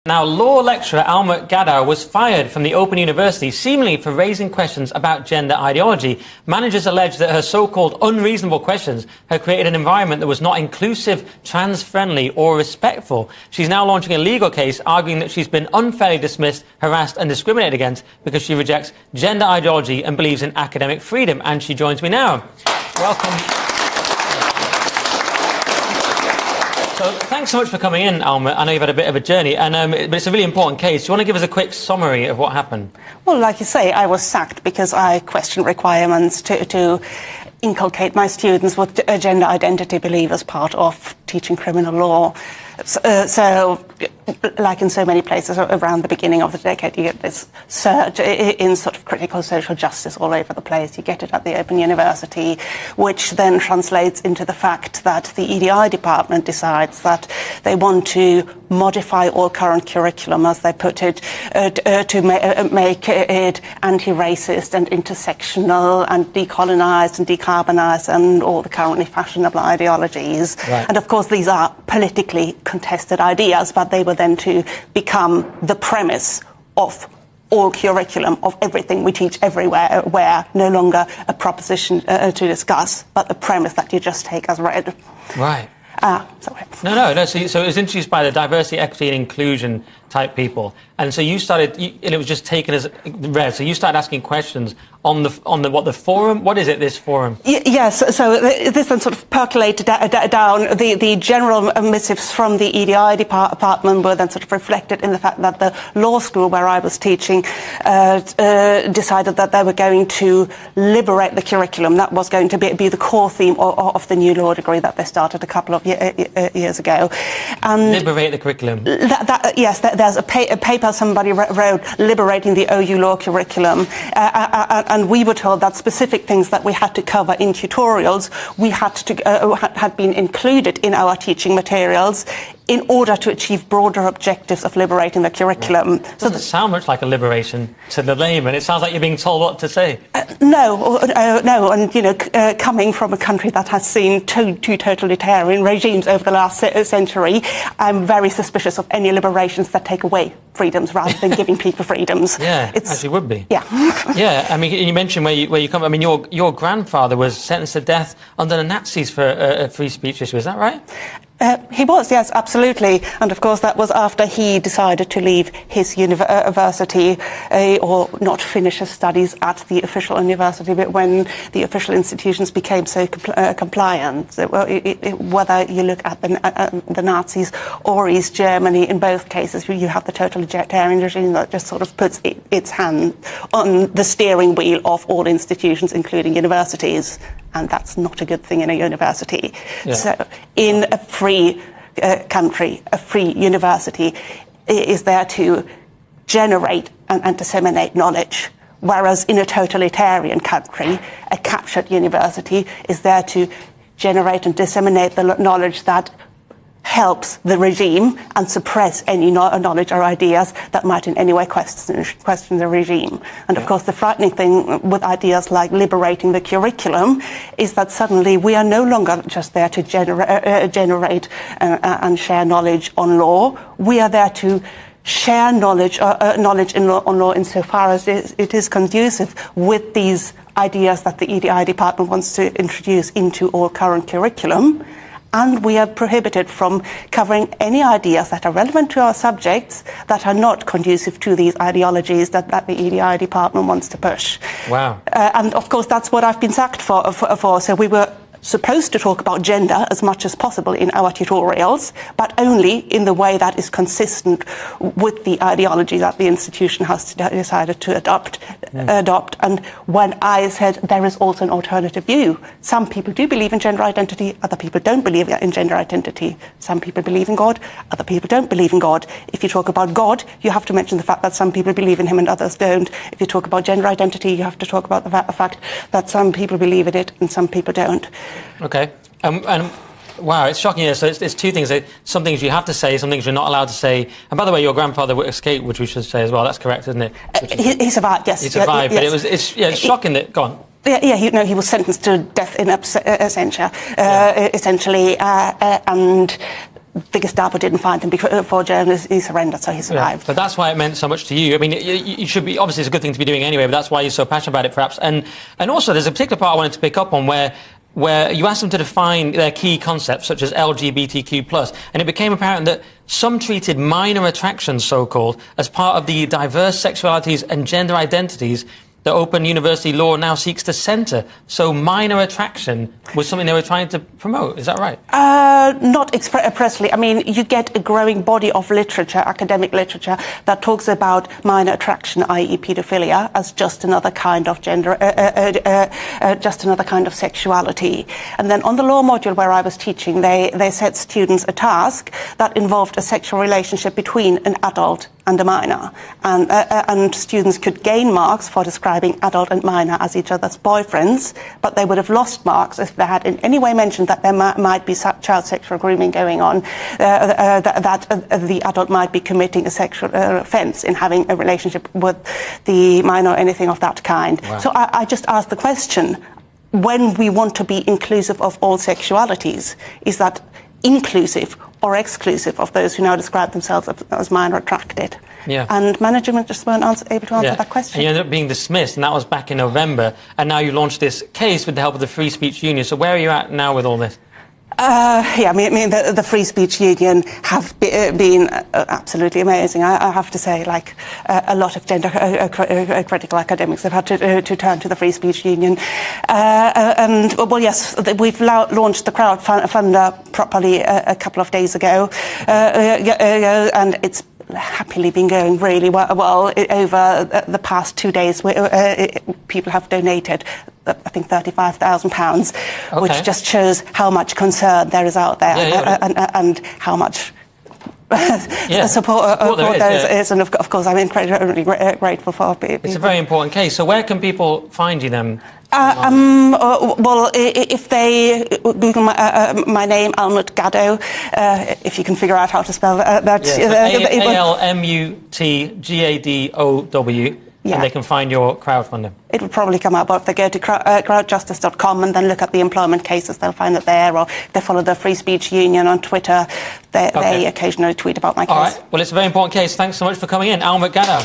Now, law lecturer Almut Gadow was fired from the Open University, seemingly for raising questions about gender ideology. Managers allege that her so-called unreasonable questions had created an environment that was not inclusive, trans-friendly or respectful. She's now launching a legal case arguing that she's been unfairly dismissed, harassed and discriminated against because she rejects gender ideology and believes in academic freedom. And she joins me now. Welcome. So thanks so much for coming in, Almut. I know you've had a bit of a journey, but it's a really important case. Do you want to give us a quick summary of what happened? Well, like you say, I was sacked because I questioned requirements to inculcate my students with a gender identity belief as part of teaching criminal law. So, like in so many places around the beginning of the decade, you get this surge in sort of critical social justice all over the place. You get it at the Open University, which then translates into the fact that the EDI department decides that they want to modify all current curriculum, as they put it, to make it anti-racist and intersectional and decolonised and decarbonised and all the currently fashionable ideologies. Right. And of course these are politically contested ideas, but they were then to become the premise of all curriculum, of everything we teach everywhere, where no longer a proposition to discuss, but the premise that you just take as read. Right. Sorry. No. So it was introduced by the diversity, equity and inclusion type people, and so you started, and it was just taken as read. So you started asking questions on the forum. What is it? This forum? Yes. So this then sort of percolated down. The general missives from the EDI department were then sort of reflected in the fact that the law school where I was teaching decided that they were going to liberate the curriculum. That was going to be the core theme of the new law degree that they started a couple of years ago. And liberate the curriculum. Yes. There's a paper somebody wrote liberating the OU law curriculum, and we were told that specific things that we had to cover in tutorials had been included in our teaching materials in order to achieve broader objectives of liberating the curriculum. It doesn't sound much like a liberation to the layman. It sounds like you're being told what to say. No, and coming from a country that has seen two totalitarian regimes over the last century, I'm very suspicious of any liberations that take away freedoms rather than giving people freedoms. Yeah, actually would be. Yeah. Yeah, I mean, you mentioned where you come. I mean, your grandfather was sentenced to death under the Nazis for a free speech issue. Is that right? He was, yes, absolutely. And of course that was after he decided to leave his university or not finish his studies at the official university, but when the official institutions became so compliant. So, whether you look at the Nazis or East Germany, in both cases you have the totalitarian regime that just sort of puts its hand on the steering wheel of all institutions, including universities. And that's not a good thing in a university. Yeah. So in a free country, a free university is there to generate and disseminate knowledge, whereas in a totalitarian country, a captured university is there to generate and disseminate the knowledge that helps the regime and suppress any knowledge or ideas that might in any way question the regime. And of course the frightening thing with ideas like liberating the curriculum is that suddenly we are no longer just there to generate and share knowledge on law. We are there to share knowledge on law insofar as it is conducive with these ideas that the EDI department wants to introduce into all current curriculum. And we are prohibited from covering any ideas that are relevant to our subjects that are not conducive to these ideologies that the EDI department wants to push. Wow. And of course, that's what I've been sacked for. So we were supposed to talk about gender as much as possible in our tutorials, but only in the way that is consistent with the ideology that the institution has decided to adopt. And when I said there is also an alternative view, some people do believe in gender identity, other people don't believe in gender identity. Some people believe in God, other people don't believe in God. If you talk about God, you have to mention the fact that some people believe in him and others don't. If you talk about gender identity, you have to talk about the fact that some people believe in it and some people don't. Okay. And wow, it's shocking. So it's two things. Some things you have to say, some things you're not allowed to say. And by the way, your grandfather escaped, which we should say as well. That's correct, isn't it? He survived, yes. He survived, yes. But it's shocking that... Go on. Yeah, he was sentenced to death in absentia, essentially. And biggest Dabo didn't find him before journalists. He surrendered, so he survived. Yeah, but that's why it meant so much to you. I mean, you should be, obviously it's a good thing to be doing anyway, but that's why you're so passionate about it, perhaps. And also, there's a particular part I wanted to pick up on where you asked them to define their key concepts, such as LGBTQ+, and it became apparent that some treated minor attractions, so-called, as part of the diverse sexualities and gender identities that Open University law now seeks to centre. So minor attraction was something they were trying to promote. Is that right? Not expressly. I mean, you get a growing body of literature, academic literature, that talks about minor attraction, i.e. paedophilia, as just another kind of gender, just another kind of sexuality. And then on the law module where I was teaching, they set students a task that involved a sexual relationship between an adult and a minor, and students could gain marks for describing adult and minor as each other's boyfriends, but they would have lost marks if they had in any way mentioned that there might be child sexual grooming going on, that the adult might be committing a sexual offence in having a relationship with the minor or anything of that kind. Wow. So I just asked the question, when we want to be inclusive of all sexualities, is that inclusive or exclusive of those who now describe themselves as minor attracted? Yeah. And management just weren't able to answer that question. And you ended up being dismissed, and that was back in November, and now you launched this case with the help of the Free Speech Union. So where are you at now with all this? I mean, the Free Speech Union have been absolutely amazing. I have to say, like, a lot of gender critical academics have had to turn to the Free Speech Union. And, well, yes, we've launched the crowdfunder properly a couple of days ago, and it's happily been going really well over the past 2 days. People have donated, I think, £35,000, which just shows how much concern there is out there, and how much support there is. And of course, I'm incredibly grateful for people. It's a very important case. So where can people find you then? Well, if they Google my name, Almut Gadow, if you can figure out how to spell that. ALMUTGADOW. Yeah. And they can find your crowdfunding. It will probably come up, but if they go to crowdjustice.com and then look at the employment cases, they'll find it there. Or if they follow the Free Speech Union on Twitter, they occasionally tweet about my case. All right. Well, it's a very important case. Thanks so much for coming in, Almut Gadow.